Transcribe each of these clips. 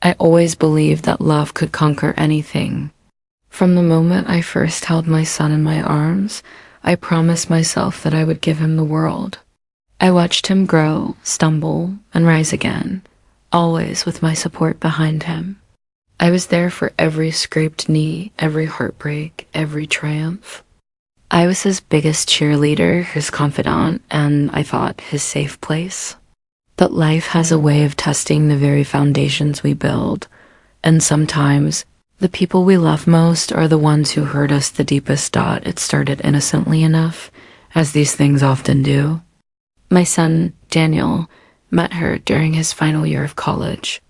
I always believed that love could conquer anything. From the moment I first held my son in my arms, I promised myself that I would give him the world. I watched him grow, stumble, and rise again, always with my support behind him. I was there for every scraped knee, every heartbreak, every triumph. I was his biggest cheerleader, his confidant, and I thought his safe place. But life has a way of testing the very foundations we build, and sometimes the people we love most are the ones who hurt us the deepest. It started innocently enough, as these things often do. My son, Daniel, met her during his final year of college.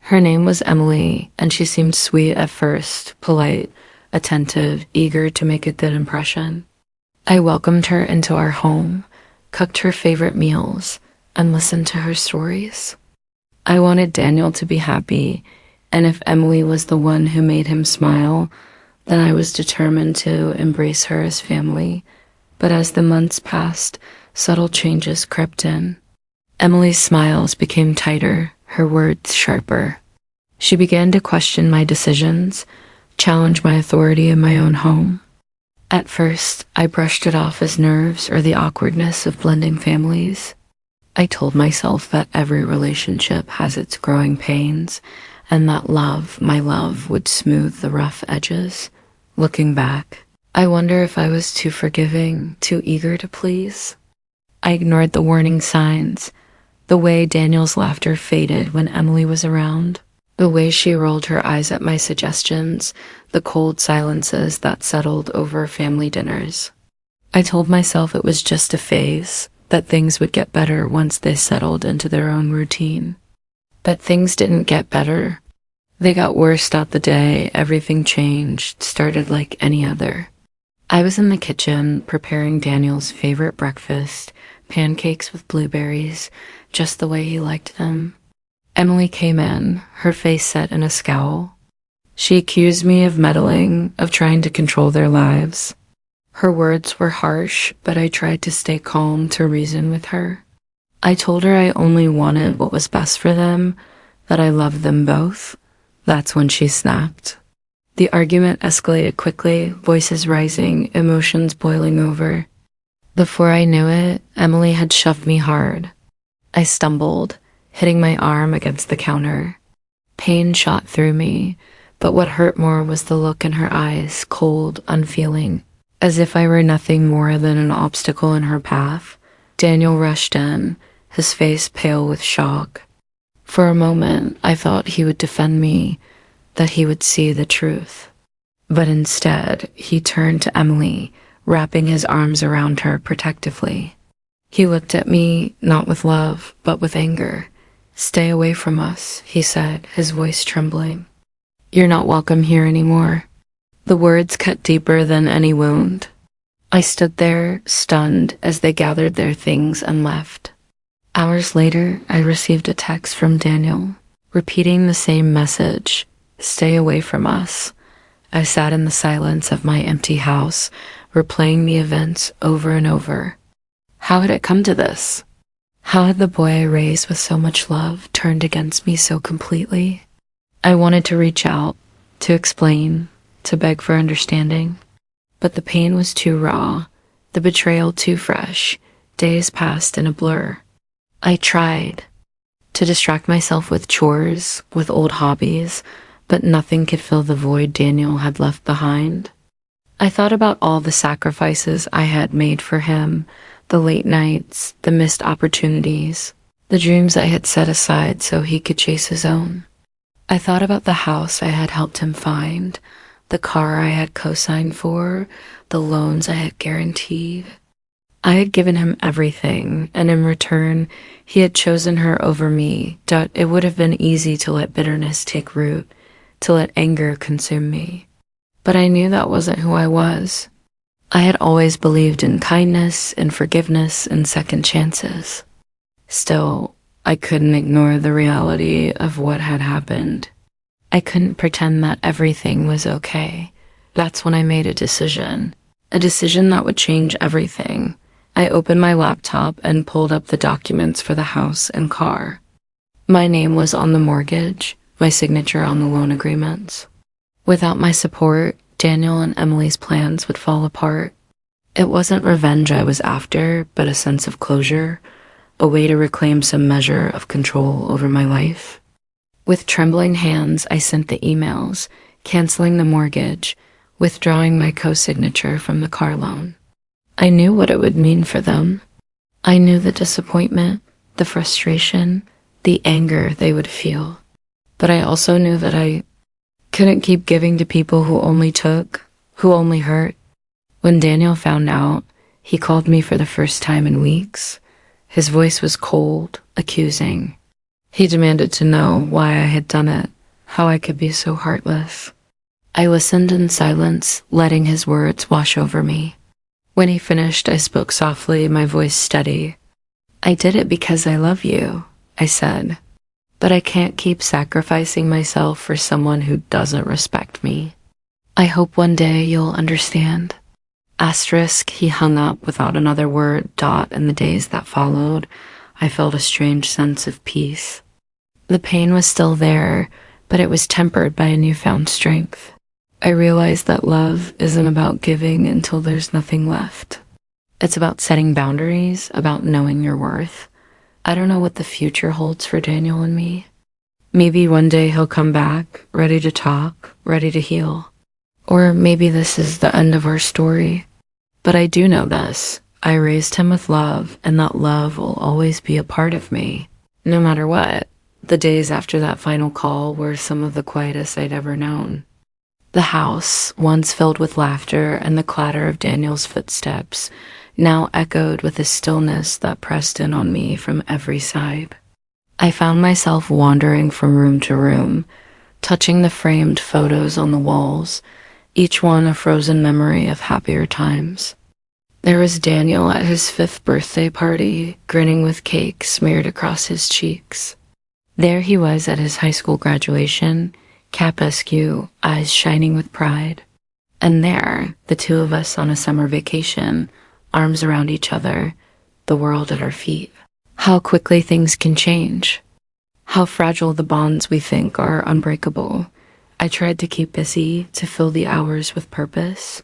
Her name was Emily, and she seemed sweet at first, polite, attentive, eager to make a good impression. I welcomed her into our home, cooked her favorite meals, and listened to her stories. I wanted Daniel to be happy, and if Emily was the one who made him smile, then I was determined to embrace her as family. But as the months passed, subtle changes crept in. Emily's smiles became tighter, her words sharper. She began to question my decisions, challenge my authority in my own home. At first, I brushed it off as nerves or the awkwardness of blending families. I told myself that every relationship has its growing pains, and that love, my love, would smooth the rough edges. Looking back, I wonder if I was too forgiving, too eager to please. I ignored the warning signs, the way Daniel's laughter faded when Emily was around, the way she rolled her eyes at my suggestions, the cold silences that settled over family dinners. I told myself it was just a phase, that things would get better once they settled into their own routine. But things didn't get better. They got worse throughout the day. Everything changed, started like any other. I was in the kitchen preparing Daniel's favorite breakfast, pancakes with blueberries, just the way he liked them. Emily came in, her face set in a scowl. She accused me of meddling, of trying to control their lives. Her words were harsh, but I tried to stay calm, to reason with her. I told her I only wanted what was best for them, that I loved them both. That's when she snapped. The argument escalated quickly, voices rising, emotions boiling over. Before I knew it, Emily had shoved me hard. I stumbled, hitting my arm against the counter. Pain shot through me, but what hurt more was the look in her eyes, cold, unfeeling, as if I were nothing more than an obstacle in her path. Daniel rushed in, his face pale with shock. For a moment, I thought he would defend me, that he would see the truth. But instead, he turned to Emily, wrapping his arms around her protectively. He looked at me, not with love, but with anger. "Stay away from us," he said, his voice trembling. "You're not welcome here anymore." The words cut deeper than any wound. I stood there, stunned, as they gathered their things and left. Hours later, I received a text from Daniel, repeating the same message, "Stay away from us." I sat in the silence of my empty house, replaying the events over and over. How had it come to this? How had the boy I raised with so much love turned against me so completely? I wanted to reach out, to explain, to beg for understanding. But the pain was too raw, the betrayal too fresh. Days passed in a blur. I tried to distract myself with chores, with old hobbies, but nothing could fill the void Daniel had left behind. I thought about all the sacrifices I had made for him, the late nights, the missed opportunities, the dreams I had set aside so he could chase his own. I thought about the house I had helped him find, the car I had co-signed for, the loans I had guaranteed. I had given him everything, and in return, he had chosen her over me. It would have been easy to let bitterness take root, to let anger consume me. But I knew that wasn't who I was. I had always believed in kindness, in forgiveness, and second chances. Still, I couldn't ignore the reality of what had happened. I couldn't pretend that everything was okay. That's when I made a decision that would change everything. I opened my laptop and pulled up the documents for the house and car. My name was on the mortgage, my signature on the loan agreements. Without my support, Daniel and Emily's plans would fall apart. It wasn't revenge I was after, but a sense of closure, a way to reclaim some measure of control over my life. With trembling hands, I sent the emails, canceling the mortgage, withdrawing my co-signature from the car loan. I knew what it would mean for them. I knew the disappointment, the frustration, the anger they would feel. But I also knew that I couldn't keep giving to people who only took, who only hurt. When Daniel found out, he called me for the first time in weeks. His voice was cold, accusing. He demanded to know why I had done it, how I could be so heartless. I listened in silence, letting his words wash over me. When he finished, I spoke softly, my voice steady. "I did it because I love you," I said. "But I can't keep sacrificing myself for someone who doesn't respect me. I hope one day you'll understand." Asterisk, he hung up without another word. In the days that followed, I felt a strange sense of peace. The pain was still there, but it was tempered by a newfound strength. I realized that love isn't about giving until there's nothing left. It's about setting boundaries, about knowing your worth. I don't know what the future holds for Daniel and me. Maybe one day he'll come back, ready to talk, ready to heal. Or maybe this is the end of our story. But I do know this. I raised him with love, and that love will always be a part of me, no matter what. The days after that final call were some of the quietest I'd ever known. The house, once filled with laughter and the clatter of Daniel's footsteps, now echoed with a stillness that pressed in on me from every side. I found myself wandering from room to room, touching the framed photos on the walls, each one a frozen memory of happier times. There was Daniel at his 5th birthday party, grinning with cake smeared across his cheeks. There he was at his high school graduation, cap askew, eyes shining with pride. And there, the two of us on a summer vacation, arms around each other, the world at our feet. How quickly things can change. How fragile the bonds we think are unbreakable. I tried to keep busy, to fill the hours with purpose.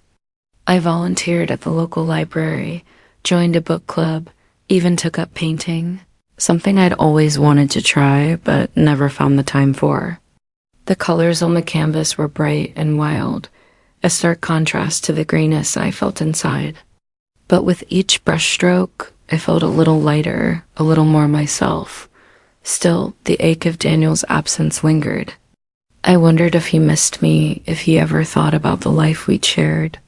I volunteered at the local library, joined a book club, even took up painting, something I'd always wanted to try but never found the time for. The colors on the canvas were bright and wild, a stark contrast to the grayness I felt inside. But with each brushstroke, I felt a little lighter, a little more myself. Still, the ache of Daniel's absence lingered. I wondered if he missed me, if he ever thought about the life we'd shared.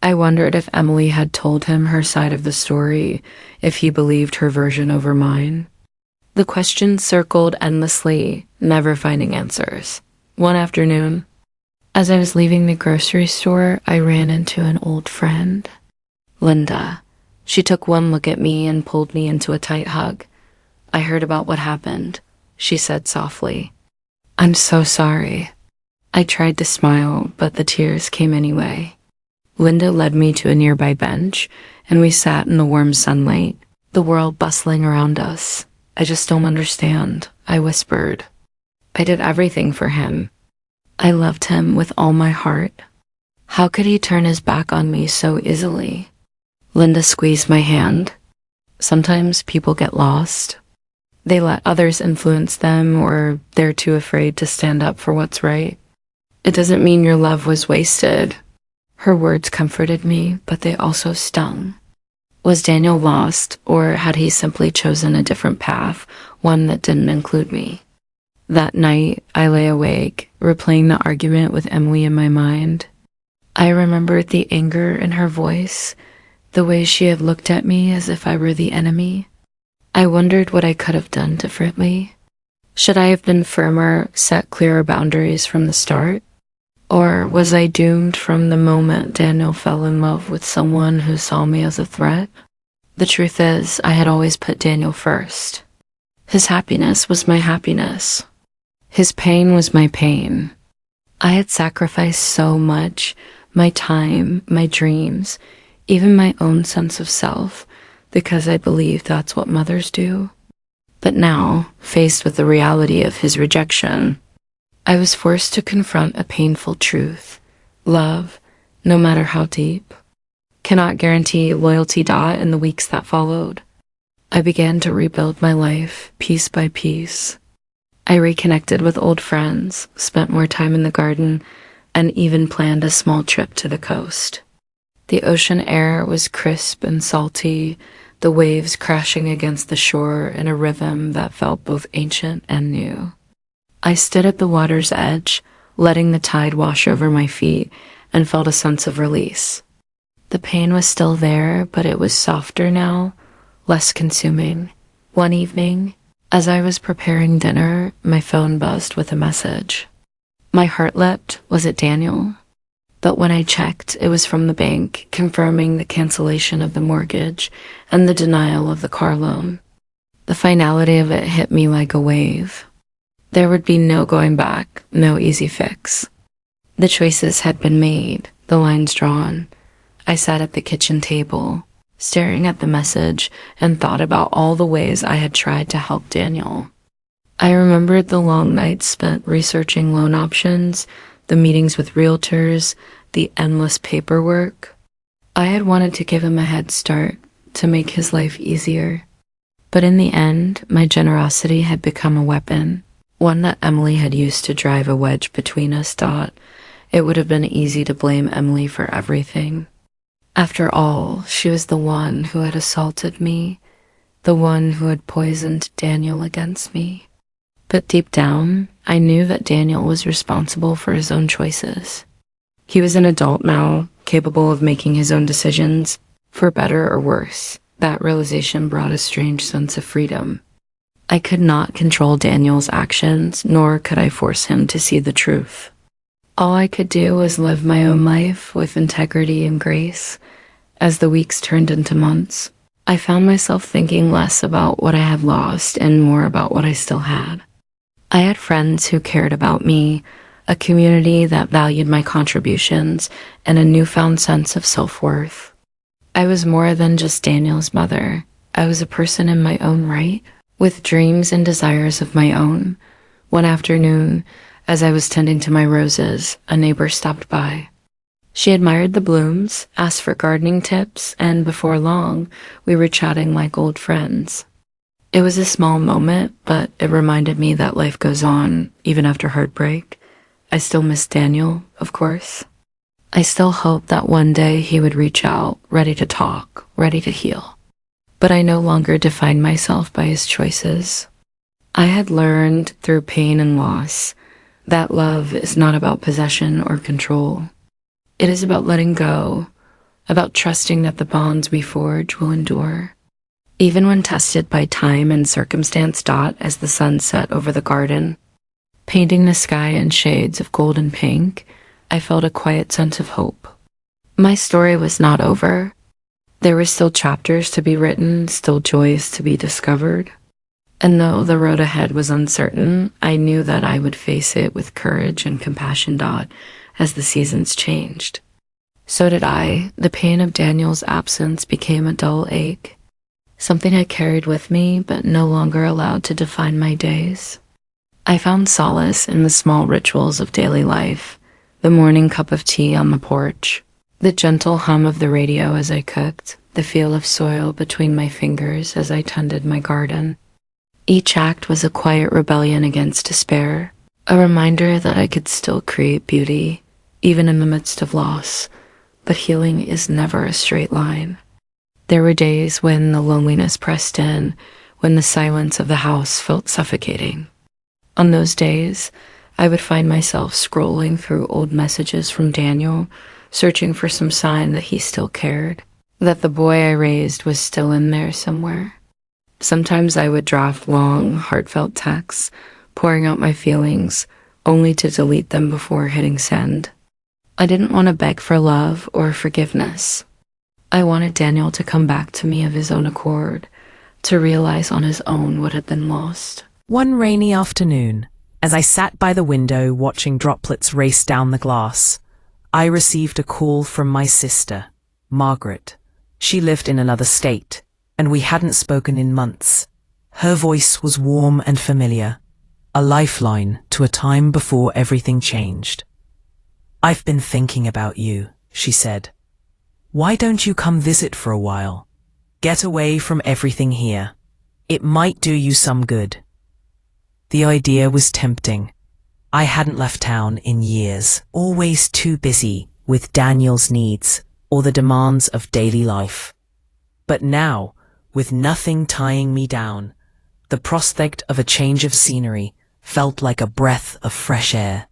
I wondered if Emily had told him her side of the story, if he believed her version over mine. The questions circled endlessly, never finding answers. One afternoon, as I was leaving the grocery store, I ran into an old friend, Linda. She took one look at me and pulled me into a tight hug. "I heard about what happened," she said softly. "I'm so sorry." I tried to smile, but the tears came anyway. Linda led me to a nearby bench, and we sat in the warm sunlight, the world bustling around us. "I just don't understand," I whispered. "I did everything for him. I loved him with all my heart. How could he turn his back on me so easily?" Linda squeezed my hand. Sometimes people get lost. They let others influence them, or they're too afraid to stand up for what's right. It doesn't mean your love was wasted. Her words comforted me, but they also stung. Was Daniel lost, or had he simply chosen a different path, one that didn't include me? That night, I lay awake, replaying the argument with Emily in my mind. I remembered the anger in her voice, the way she had looked at me as if I were the enemy. I wondered what I could have done differently. Should I have been firmer, set clearer boundaries from the start? Or was I doomed from the moment Daniel fell in love with someone who saw me as a threat? The truth is, I had always put Daniel first. His happiness was my happiness. His pain was my pain. I had sacrificed so much, my time, my dreams, even my own sense of self, because I believed that's what mothers do. But now, faced with the reality of his rejection, I was forced to confront a painful truth. Love, no matter how deep, cannot guarantee loyalty. In the weeks that followed, I began to rebuild my life piece by piece. I reconnected with old friends, spent more time in the garden, and even planned a small trip to the coast. The ocean air was crisp and salty, the waves crashing against the shore in a rhythm that felt both ancient and new. I stood at the water's edge, letting the tide wash over my feet, and felt a sense of release. The pain was still there, but it was softer now, less consuming. One evening, as I was preparing dinner, my phone buzzed with a message. My heart leapt. Was it Daniel? But when I checked, it was from the bank, confirming the cancellation of the mortgage and the denial of the car loan. The finality of it hit me like a wave. There would be no going back, no easy fix. The choices had been made, the lines drawn. I sat at the kitchen table, staring at the message, and thought about all the ways I had tried to help Daniel. I remembered the long nights spent researching loan options, the meetings with realtors, the endless paperwork. I had wanted to give him a head start, to make his life easier. But in the end, my generosity had become a weapon, one that Emily had used to drive a wedge between us. It would have been easy to blame Emily for everything. After all, she was the one who had assaulted me, the one who had poisoned Daniel against me. But deep down, I knew that Daniel was responsible for his own choices. He was an adult now, capable of making his own decisions, for better or worse. That realization brought a strange sense of freedom. I could not control Daniel's actions, nor could I force him to see the truth. All I could do was live my own life with integrity and grace. As the weeks turned into months, I found myself thinking less about what I had lost and more about what I still had. I had friends who cared about me, a community that valued my contributions, and a newfound sense of self-worth. I was more than just Daniel's mother. I was a person in my own right, with dreams and desires of my own. One afternoon, as I was tending to my roses, a neighbor stopped by. She admired the blooms, asked for gardening tips, and before long, we were chatting like old friends. It was a small moment, but it reminded me that life goes on, even after heartbreak. I still miss Daniel, of course. I still hoped that one day he would reach out, ready to talk, ready to heal. But I no longer defined myself by his choices. I had learned through pain and loss that love is not about possession or control. It is about letting go, about trusting that the bonds we forge will endure. Even when tested by time and circumstance. As the sun set over the garden, painting the sky in shades of gold and pink, I felt a quiet sense of hope. My story was not over. There were still chapters to be written, still joys to be discovered. And though the road ahead was uncertain, I knew that I would face it with courage and compassion. As the seasons changed, so did I. The pain of Daniel's absence became a dull ache, something I carried with me but no longer allowed to define my days. I found solace in the small rituals of daily life, the morning cup of tea on the porch, the gentle hum of the radio as I cooked, the feel of soil between my fingers as I tended my garden. Each act was a quiet rebellion against despair, a reminder that I could still create beauty, even in the midst of loss. But healing is never a straight line. There were days when the loneliness pressed in, when the silence of the house felt suffocating. On those days, I would find myself scrolling through old messages from Daniel, searching for some sign that he still cared, that the boy I raised was still in there somewhere. Sometimes I would draft long, heartfelt texts, pouring out my feelings, only to delete them before hitting send. I didn't want to beg for love or forgiveness. I wanted Daniel to come back to me of his own accord, to realize on his own what had been lost. One rainy afternoon, as I sat by the window watching droplets race down the glass, I received a call from my sister, Margaret. She lived in another state, and we hadn't spoken in months. Her voice was warm and familiar. a lifeline to a time before everything changed. "I've been thinking about you," she said. "Why don't you come visit for a while? Get away from everything here. It might do you some good." The idea was tempting. I hadn't left town in years, always too busy with Daniel's needs or the demands of daily life. But now, with nothing tying me down, the prospect of a change of scenery felt like a breath of fresh air.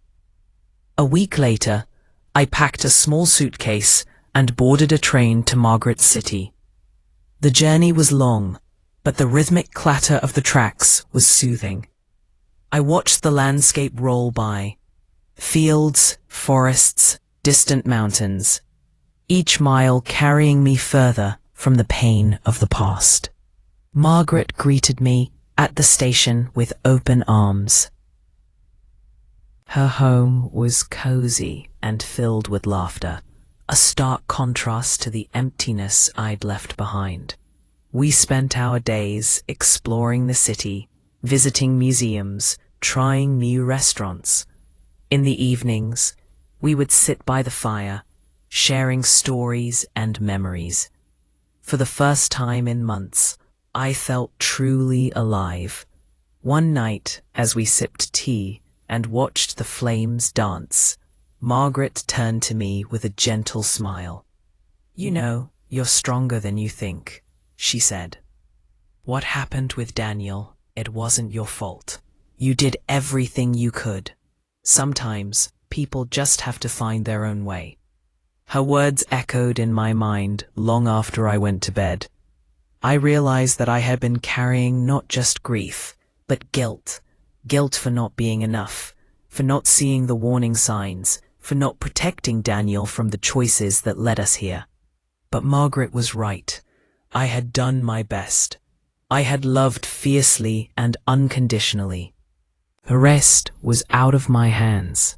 A week later, I packed a small suitcase and boarded a train to Margaret City. The journey was long, but the rhythmic clatter of the tracks was soothing. I watched the landscape roll by. Fields, forests, distant mountains, each mile carrying me further from the pain of the past. Margaret greeted me at the station with open arms. Her home was cozy and filled with laughter, a stark contrast to the emptiness I'd left behind. We spent our days exploring the city, visiting museums, trying new restaurants. In the evenings, we would sit by the fire, sharing stories and memories. For the first time in months, I felt truly alive. One night, as we sipped tea and watched the flames dance, Margaret turned to me with a gentle smile. "You know, you're stronger than you think," she said. "What happened with Daniel, it wasn't your fault. You did everything you could. Sometimes people just have to find their own way." Her words echoed in my mind long after I went to bed. I realized that I had been carrying not just grief, but guilt. Guilt for not being enough, for not seeing the warning signs, for not protecting Daniel from the choices that led us here. But Margaret was right. I had done my best. I had loved fiercely and unconditionally. The rest was out of my hands.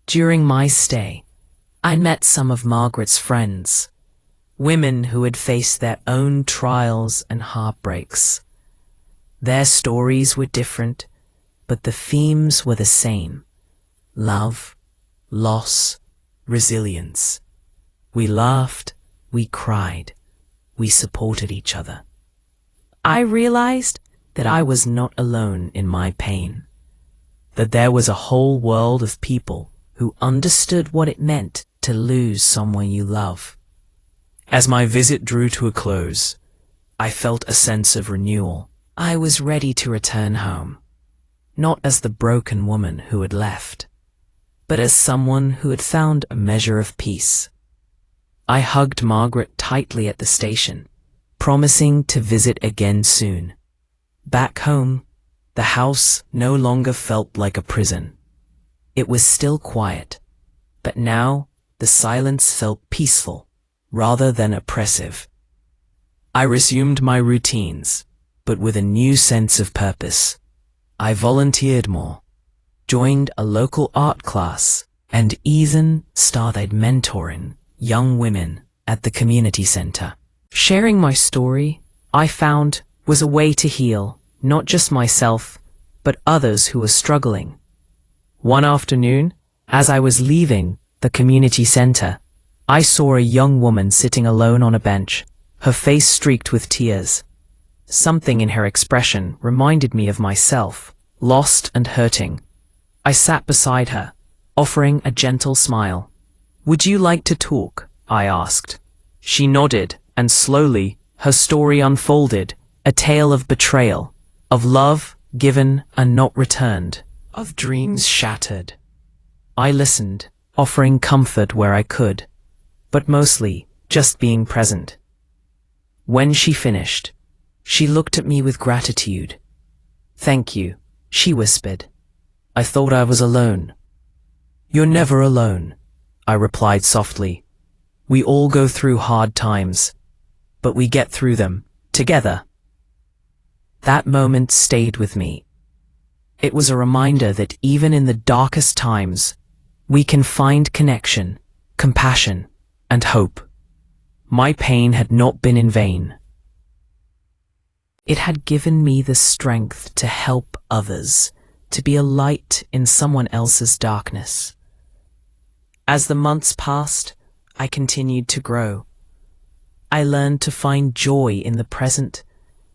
During my stay, I met some of Margaret's friends, women who had faced their own trials and heartbreaks. Their stories were different, but the themes were the same: love, loss, resilience. We laughed, we cried, we supported each other. I realized that I was not alone in my pain, that there was a whole world of people who understood what it meant to lose someone you love. As my visit drew to a close, I felt a sense of renewal. I was ready to return home, not as the broken woman who had left, but as someone who had found a measure of peace. I hugged Margaret tightly at the station, promising to visit again soon. Back home, the house no longer felt like a prison. It was still quiet, but now the silence felt peaceful rather than oppressive. I resumed my routines, but with a new sense of purpose. I volunteered more, joined a local art class, and even started mentoring young women at the community center. Sharing my story, I found, was a way to heal not just myself, but others who were struggling. One afternoon, as I was leaving the community center, I saw a young woman sitting alone on a bench, her face streaked with tears. Something in her expression reminded me of myself, lost and hurting. I sat beside her, offering a gentle smile. "Would you like to talk?" I asked. She nodded, and slowly her story unfolded, a tale of betrayal, of love given and not returned, of dreams shattered. I listened, offering comfort where I could, but mostly just being present. When she finished, she looked at me with gratitude. "Thank you," she whispered. "I thought I was alone." "You're never alone," I replied softly. "We all go through hard times, but we get through them together." That moment stayed with me. It was a reminder that even in the darkest times, we can find connection, compassion, and hope. My pain had not been in vain. It had given me the strength to help others, to be a light in someone else's darkness. As the months passed, I continued to grow. I learned to find joy in the present,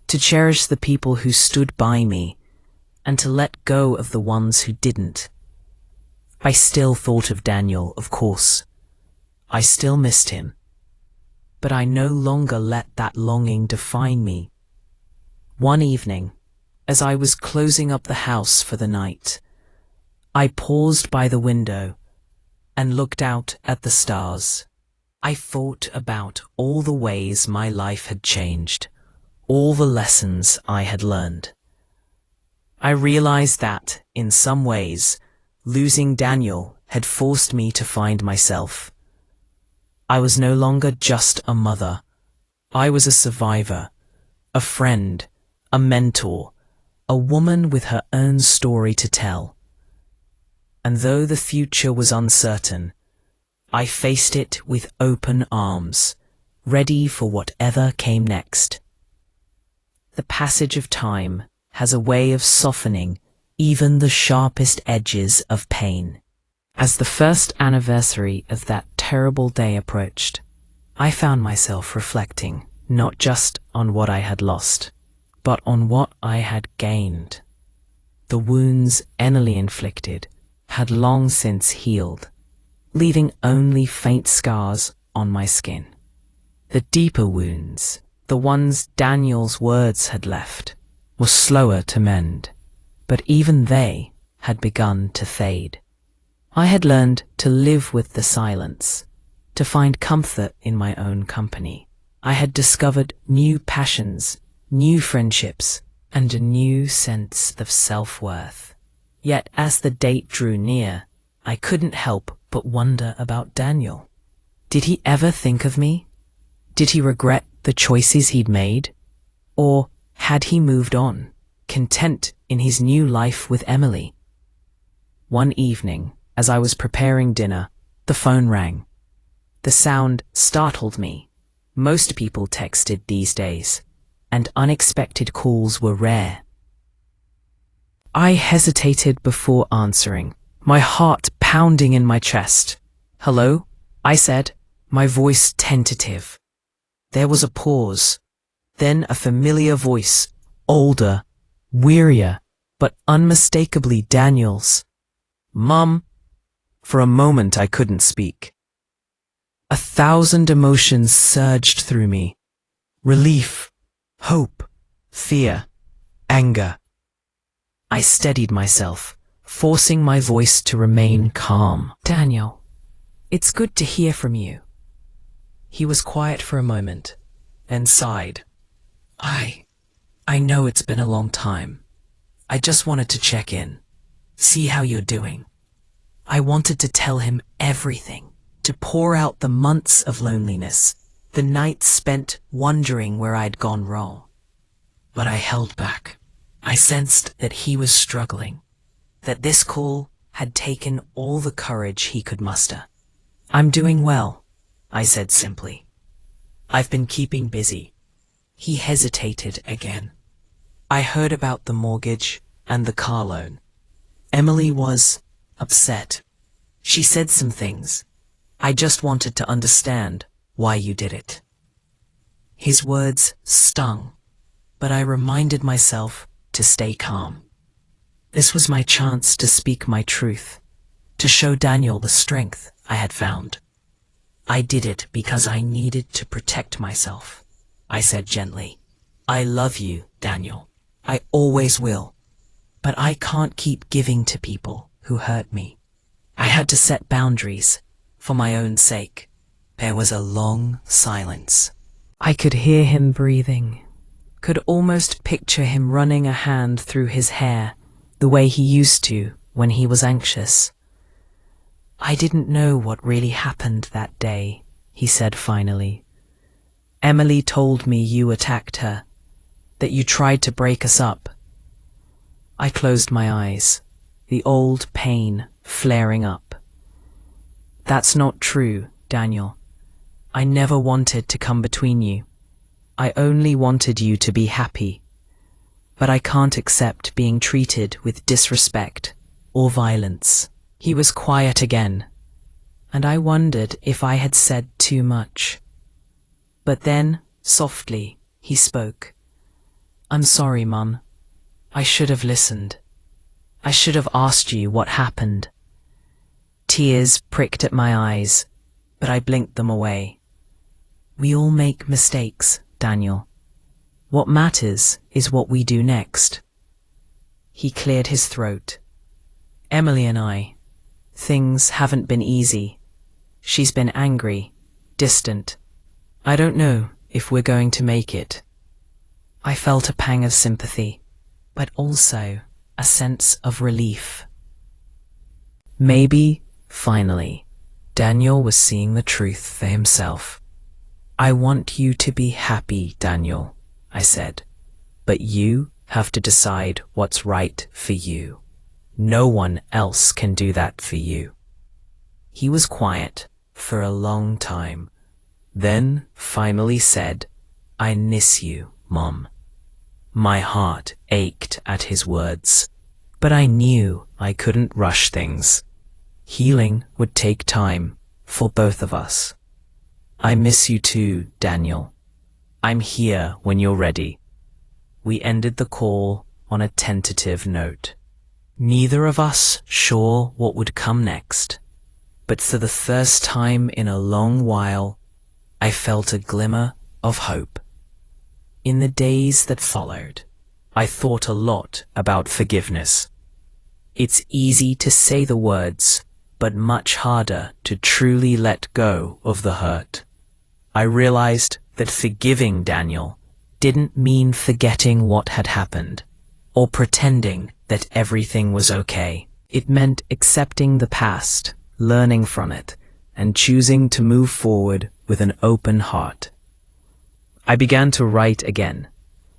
to cherish the people who stood by me, and to let go of the ones who didn't. I still thought of Daniel, of course. I still missed him. But I no longer let that longing define me. One evening, as I was closing up the house for the night, I paused by the window and looked out at the stars. I thought about all the ways my life had changed, all the lessons I had learned. I realized that, in some ways, losing Daniel had forced me to find myself. I was no longer just a mother. I was a survivor, a friend, a mentor, a woman with her own story to tell. And though the future was uncertain, I faced it with open arms, ready for whatever came next. The passage of time has a way of softening even the sharpest edges of pain. As the first anniversary of that terrible day approached, I found myself reflecting not just on what I had lost, but on what I had gained. The wounds Emily inflicted had long since healed, leaving only faint scars on my skin. The deeper wounds, the ones Daniel's words had left, were slower to mend, but even they had begun to fade. I had learned to live with the silence, to find comfort in my own company. I had discovered new passions, new friendships, and a new sense of self-worth. Yet as the date drew near, I couldn't help but wonder about Daniel. Did he ever think of me? Did he regret the choices he'd made? Or had he moved on, content in his new life with Emily? One evening, as I was preparing dinner, the phone rang. The sound startled me. Most people texted these days, and unexpected calls were rare. I hesitated before answering, my heart pounding in my chest. "Hello?" I said, my voice tentative. There was a pause, then a familiar voice, older, wearier, but unmistakably Daniel's. "Mum." For a moment I couldn't speak. 1,000 emotions surged through me. Relief, hope, fear, anger. I steadied myself, forcing my voice to remain calm. "Daniel, it's good to hear from you." He was quiet for a moment, and sighed. I know it's been a long time. I just wanted to check in, see how you're doing." I wanted to tell him everything, to pour out the months of loneliness, the nights spent wondering where I'd gone wrong. But I held back. I sensed that he was struggling, that this call had taken all the courage he could muster. "I'm doing well," I said simply. "I've been keeping busy." He hesitated again. "I heard about the mortgage and the car loan. Emily was upset. She said some things. I just wanted to understand why you did it." His words stung, but I reminded myself to stay calm. This was my chance to speak my truth, to show Daniel the strength I had found. "I did it because I needed to protect myself," I said gently. "I love you, Daniel. I always will. But I can't keep giving to people who hurt me. I had to set boundaries for my own sake." There was a long silence. I could hear him breathing, could almost picture him running a hand through his hair, the way he used to when he was anxious. "I didn't know what really happened that day," he said finally. "Emily told me you attacked her, that you tried to break us up." I closed my eyes, the old pain flaring up. "That's not true, Daniel. I never wanted to come between you. I only wanted you to be happy." but I can't accept being treated with disrespect or violence. He was quiet again, and I wondered if I had said too much. But then, softly, he spoke. "I'm sorry, Mum. I should have listened. I should have asked you what happened." Tears pricked at my eyes, but I blinked them away. "We all make mistakes, Daniel. What matters is what we do next." He cleared his throat. "Emily and I, things haven't been easy. She's been angry, distant. I don't know if we're going to make it." I felt a pang of sympathy, but also a sense of relief. Maybe, finally, Daniel was seeing the truth for himself. "I want you to be happy, Daniel," I said, "but you have to decide what's right for you. No one else can do that for you." He was quiet for a long time, then finally said, "I miss you, Mom." My heart ached at his words, but I knew I couldn't rush things. Healing would take time for both of us. "I miss you too, Daniel. I'm here when you're ready." We ended the call on a tentative note. Neither of us sure what would come next, but for the first time in a long while, I felt a glimmer of hope. In the days that followed, I thought a lot about forgiveness. It's easy to say the words, but much harder to truly let go of the hurt. I realized that forgiving Daniel didn't mean forgetting what had happened, or pretending that everything was okay. It meant accepting the past, learning from it, and choosing to move forward with an open heart. I began to write again,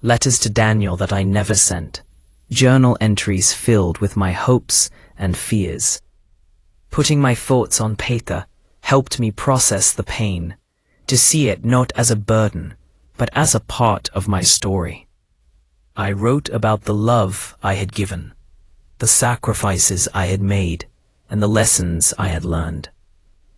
letters to Daniel that I never sent, journal entries filled with my hopes and fears. Putting my thoughts on paper helped me process the pain, to see it not as a burden, but as a part of my story. I wrote about the love I had given, the sacrifices I had made, and the lessons I had learned.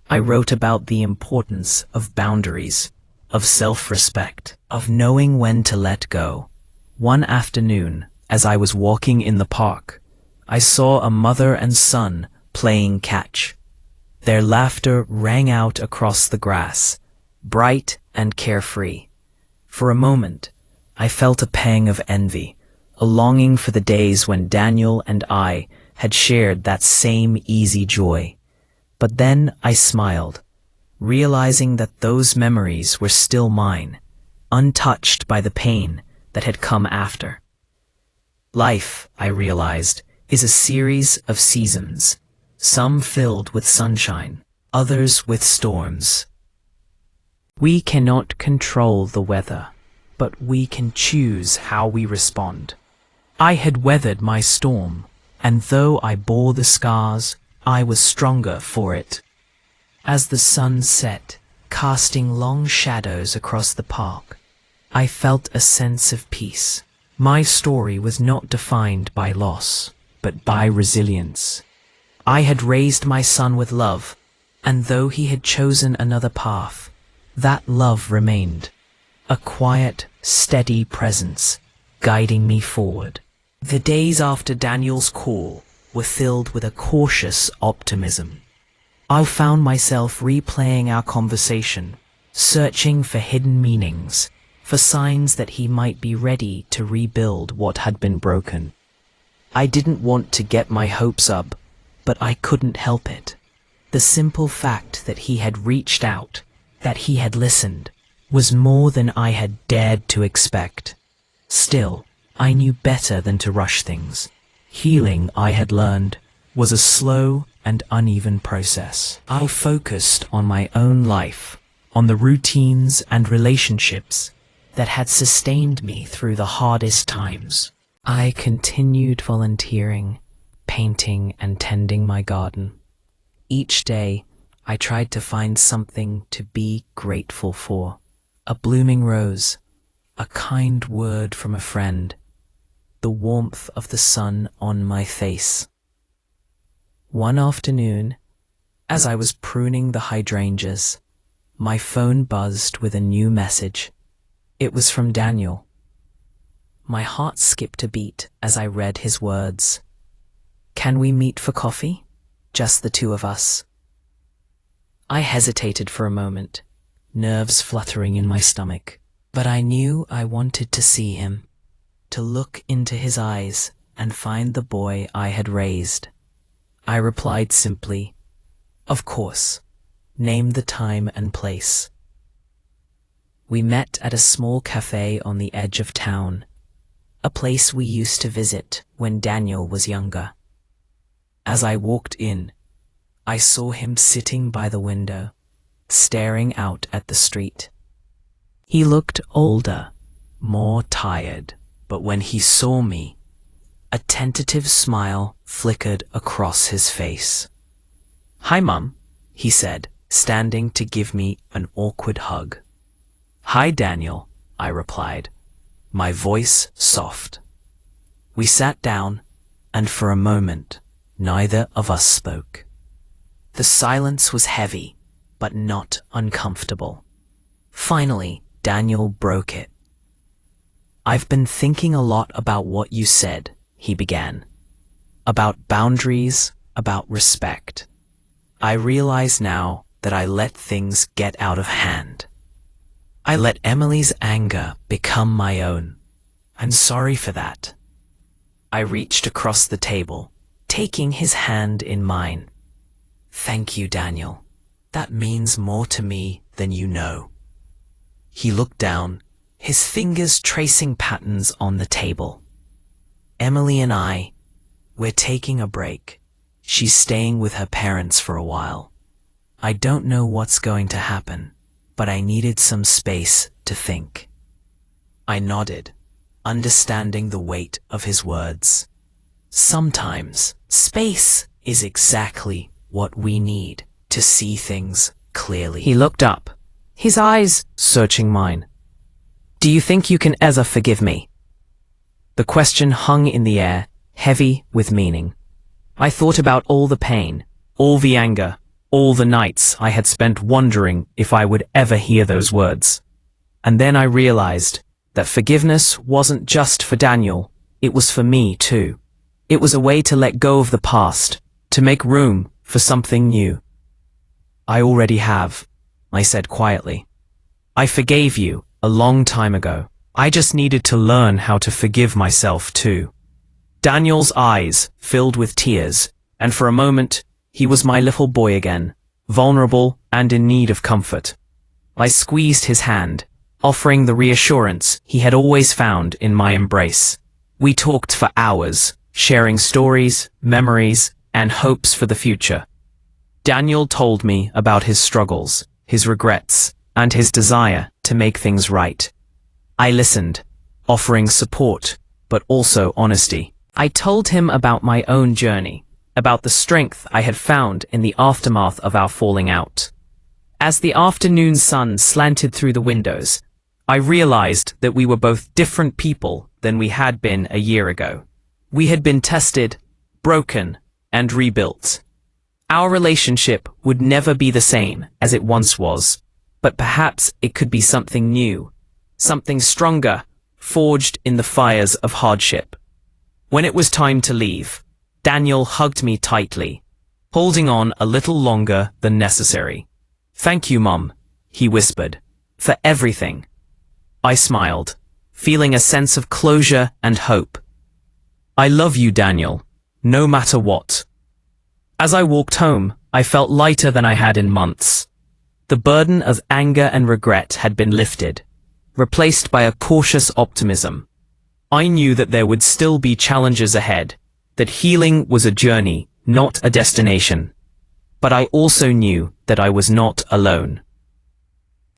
I wrote about the importance of boundaries, of self-respect, of knowing when to let go. One afternoon, as I was walking in the park, I saw a mother and son playing catch. Their laughter rang out across the grass, bright and carefree. For a moment, I felt a pang of envy, a longing for the days when Daniel and I had shared that same easy joy. But then I smiled, realizing that those memories were still mine, untouched by the pain that had come after. Life, I realized, is a series of seasons, some filled with sunshine, others with storms. We cannot control the weather, but we can choose how we respond. I had weathered my storm, and though I bore the scars, I was stronger for it. As the sun set, casting long shadows across the park, I felt a sense of peace. My story was not defined by loss, but by resilience. I had raised my son with love, and though he had chosen another path, that love remained, a quiet, steady presence guiding me forward. The days after Daniel's call were filled with a cautious optimism. I found myself replaying our conversation, searching for hidden meanings, for signs that he might be ready to rebuild what had been broken. I didn't want to get my hopes up, but I couldn't help it. The simple fact that he had reached out, that he had listened, was more than I had dared to expect. Still, I knew better than to rush things. Healing, I had learned, was a slow and uneven process. I focused on my own life, on the routines and relationships that had sustained me through the hardest times. I continued volunteering, painting, and tending my garden. Each day, I tried to find something to be grateful for. A blooming rose, a kind word from a friend, the warmth of the sun on my face. One afternoon, as I was pruning the hydrangeas, my phone buzzed with a new message. It was from Daniel. My heart skipped a beat as I read his words. "Can we meet for coffee? Just the two of us." I hesitated for a moment, nerves fluttering in my stomach, but I knew I wanted to see him, to look into his eyes and find the boy I had raised. I replied simply, "Of course. Name the time and place." We met at a small cafe on the edge of town, a place we used to visit when Daniel was younger. As I walked in, I saw him sitting by the window, staring out at the street. He looked older, more tired, but when he saw me, a tentative smile flickered across his face. "Hi, Mum," he said, standing to give me an awkward hug. "Hi, Daniel," I replied, my voice soft. We sat down, and for a moment, neither of us spoke. The silence was heavy, but not uncomfortable. Finally, Daniel broke it. "I've been thinking a lot about what you said," he began. "About boundaries, about respect. I realize now that I let things get out of hand. I let Emily's anger become my own. I'm sorry for that." I reached across the table, taking his hand in mine. "Thank you, Daniel. That means more to me than you know." He looked down, his fingers tracing patterns on the table. "Emily and we're taking a break. She's staying with her parents for a while. I don't know what's going to happen, but I needed some space to think." I nodded, understanding the weight of his words. Sometimes, space is exactly what we need to see things clearly. He looked up, his eyes searching mine. "Do you think you can ever forgive me?" The question hung in the air, heavy with meaning. I thought about all the pain, all the anger, all the nights I had spent wondering if I would ever hear those words. And then I realized that forgiveness wasn't just for Daniel, it was for me too. It was a way to let go of the past, to make room for something new. "I already have," I said quietly. "I forgave you a long time ago. I just needed to learn how to forgive myself too." Daniel's eyes filled with tears, and for a moment, he was my little boy again, vulnerable and in need of comfort. I squeezed his hand, offering the reassurance he had always found in my embrace. We talked for hours, sharing stories, memories, and hopes for the future. Daniel told me about his struggles, his regrets, and his desire to make things right. I listened, offering support, but also honesty. I told him about my own journey, about the strength I had found in the aftermath of our falling out. As the afternoon sun slanted through the windows, I realized that we were both different people than we had been a year ago. We had been tested, broken, and rebuilt. Our relationship would never be the same as it once was, but perhaps it could be something new, something stronger, forged in the fires of hardship. When it was time to leave, Daniel hugged me tightly, holding on a little longer than necessary. "Thank you, Mum," he whispered, "for everything." I smiled, feeling a sense of closure and hope. "I love you, Daniel, no matter what." As I walked home, I felt lighter than I had in months. The burden of anger and regret had been lifted, replaced by a cautious optimism. I knew that there would still be challenges ahead, that healing was a journey, not a destination. But I also knew that I was not alone.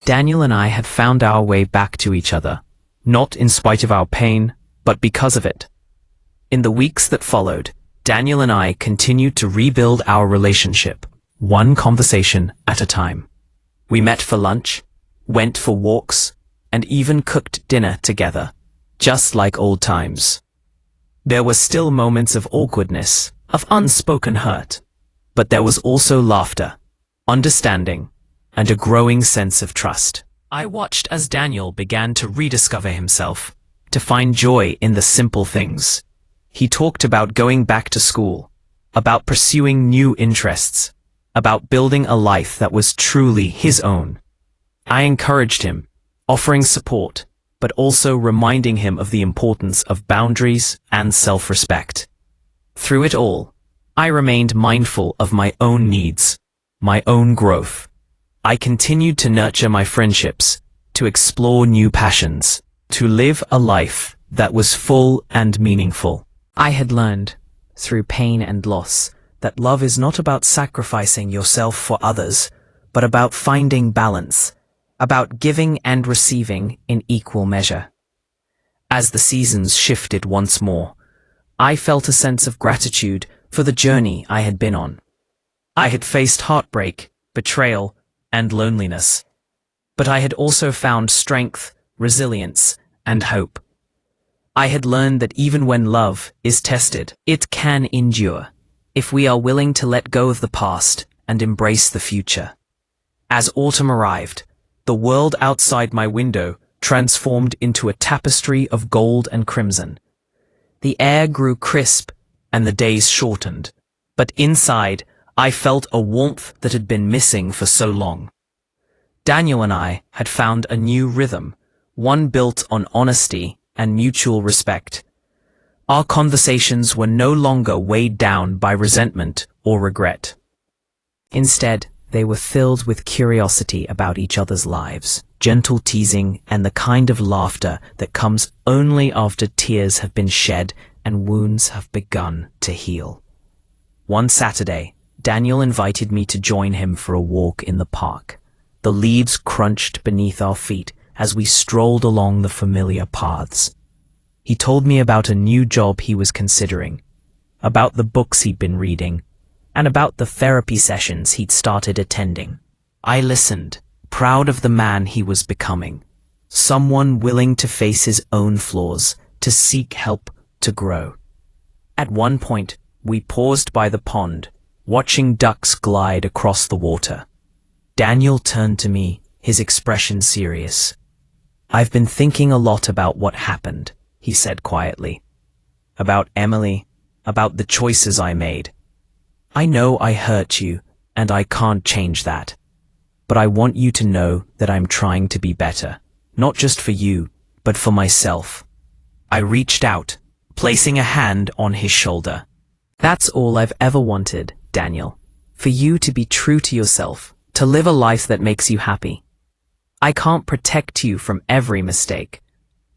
Daniel and I had found our way back to each other, not in spite of our pain, but because of it. In the weeks that followed, Daniel and I continued to rebuild our relationship, one conversation at a time. We met for lunch, went for walks, and even cooked dinner together, just like old times. There were still moments of awkwardness, of unspoken hurt, but there was also laughter, understanding, and a growing sense of trust. I watched as Daniel began to rediscover himself, to find joy in the simple things. He talked about going back to school, about pursuing new interests, about building a life that was truly his own. I encouraged him, offering support, but also reminding him of the importance of boundaries and self-respect. Through it all, I remained mindful of my own needs, my own growth. I continued to nurture my friendships, to explore new passions, to live a life that was full and meaningful. I had learned, through pain and loss, that love is not about sacrificing yourself for others, but about finding balance, about giving and receiving in equal measure. As the seasons shifted once more, I felt a sense of gratitude for the journey I had been on. I had faced heartbreak, betrayal, and loneliness, but I had also found strength, resilience, and hope. I had learned that even when love is tested, it can endure, if we are willing to let go of the past and embrace the future. As autumn arrived, the world outside my window transformed into a tapestry of gold and crimson. The air grew crisp and the days shortened, but inside I felt a warmth that had been missing for so long. Daniel and I had found a new rhythm, one built on honesty and mutual respect. Our conversations were no longer weighed down by resentment or regret. Instead, they were filled with curiosity about each other's lives, gentle teasing, and the kind of laughter that comes only after tears have been shed and wounds have begun to heal. One Saturday, Daniel invited me to join him for a walk in the park. The leaves crunched beneath our feet as we strolled along the familiar paths. He told me about a new job he was considering, about the books he'd been reading, and about the therapy sessions he'd started attending. I listened, proud of the man he was becoming, someone willing to face his own flaws, to seek help, to grow. At one point, we paused by the pond, watching ducks glide across the water. Daniel turned to me, his expression serious. "I've been thinking a lot about what happened," he said quietly. "About Emily, about the choices I made. I know I hurt you, and I can't change that. But I want you to know that I'm trying to be better, not just for you, but for myself." I reached out, placing a hand on his shoulder. "That's all I've ever wanted, Daniel. For you to be true to yourself, to live a life that makes you happy. I can't protect you from every mistake,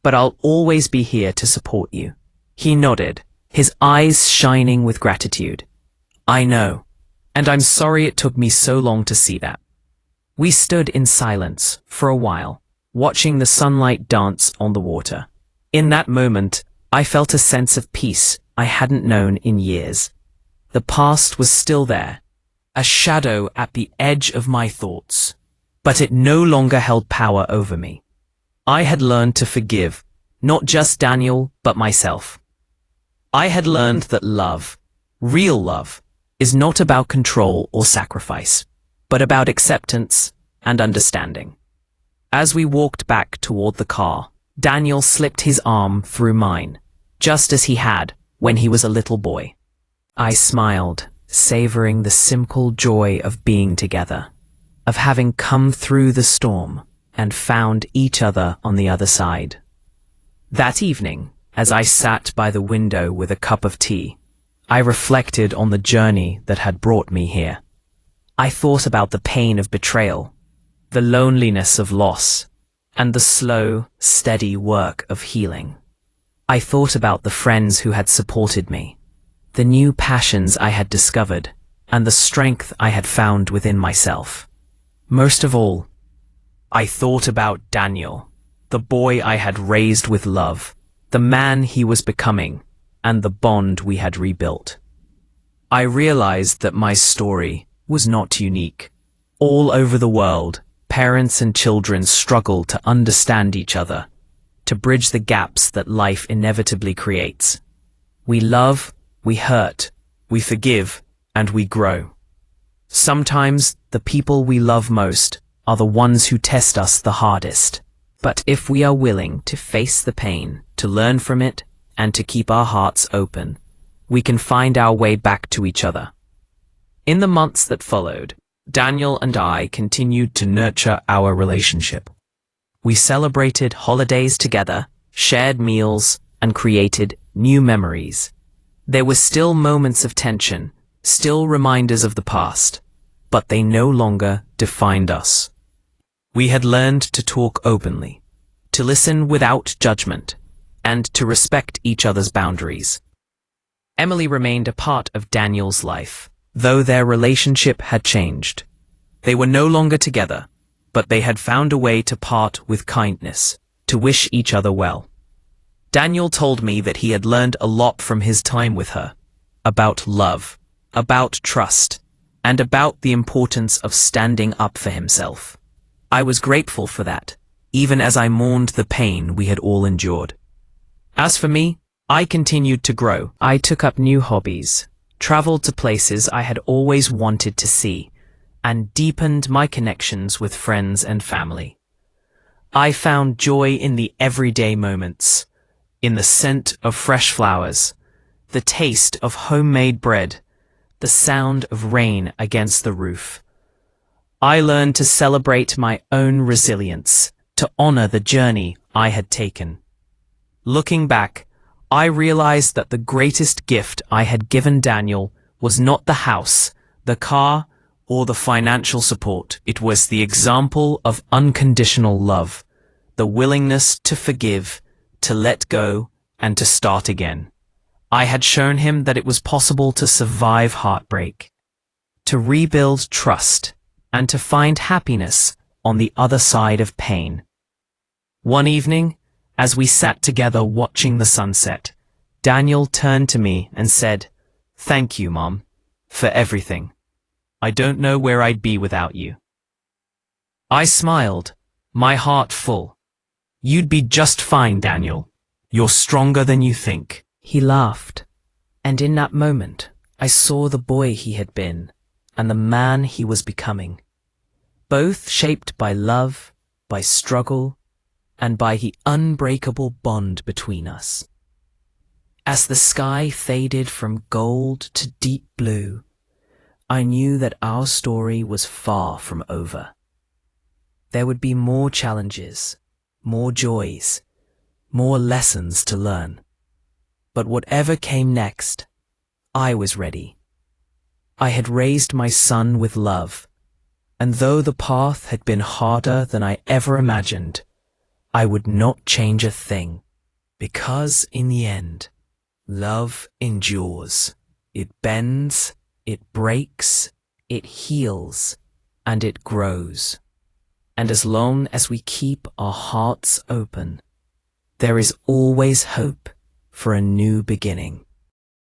but I'll always be here to support you." He nodded, his eyes shining with gratitude. "I know, and I'm sorry it took me so long to see that." We stood in silence for a while, watching the sunlight dance on the water. In that moment, I felt a sense of peace I hadn't known in years. The past was still there, a shadow at the edge of my thoughts, but it no longer held power over me. I had learned to forgive, not just Daniel, but myself. I had learned that love, real love, is not about control or sacrifice, but about acceptance and understanding. As we walked back toward the car, Daniel slipped his arm through mine, just as he had when he was a little boy. I smiled, savoring the simple joy of being together, of having come through the storm and found each other on the other side. That evening, as I sat by the window with a cup of tea, I reflected on the journey that had brought me here. I thought about the pain of betrayal, the loneliness of loss, and the slow, steady work of healing. I thought about the friends who had supported me, the new passions I had discovered, and the strength I had found within myself. Most of all, I thought about Daniel, the boy I had raised with love, the man he was becoming, and the bond we had rebuilt. I realized that my story was not unique. All over the world, parents and children struggle to understand each other, to bridge the gaps that life inevitably creates. We love, we hurt, we forgive, and we grow. Sometimes the people we love most are the ones who test us the hardest. But if we are willing to face the pain, to learn from it, and to keep our hearts open, we can find our way back to each other. In the months that followed, Daniel and I continued to nurture our relationship. We celebrated holidays together, shared meals, and created new memories. There were still moments of tension, still reminders of the past, but they no longer defined us. We had learned to talk openly, to listen without judgment, and to respect each other's boundaries. Emily remained a part of Daniel's life, though their relationship had changed. They were no longer together, but they had found a way to part with kindness, to wish each other well. Daniel told me that he had learned a lot from his time with her, about love, about trust, and about the importance of standing up for himself. I was grateful for that, even as I mourned the pain we had all endured. As for me, I continued to grow. I took up new hobbies, traveled to places I had always wanted to see, and deepened my connections with friends and family. I found joy in the everyday moments, in the scent of fresh flowers, the taste of homemade bread, the sound of rain against the roof. I learned to celebrate my own resilience, to honor the journey I had taken. Looking back, I realized that the greatest gift I had given Daniel was not the house, the car, or the financial support. It was the example of unconditional love, the willingness to forgive, to let go, and to start again. I had shown him that it was possible to survive heartbreak, to rebuild trust, and to find happiness on the other side of pain. One evening, as we sat together watching the sunset, Daniel turned to me and said, "Thank you, Mom, for everything. I don't know where I'd be without you." I smiled, my heart full. "You'd be just fine, Daniel. You're stronger than you think." He laughed, and in that moment, I saw the boy he had been and the man he was becoming, both shaped by love, by struggle, and by the unbreakable bond between us. As the sky faded from gold to deep blue, I knew that our story was far from over. There would be more challenges, more joys, more lessons to learn. But whatever came next, I was ready. I had raised my son with love, and though the path had been harder than I ever imagined, I would not change a thing, because in the end, love endures. It bends, it breaks, it heals, and it grows. And as long as we keep our hearts open, there is always hope for a new beginning.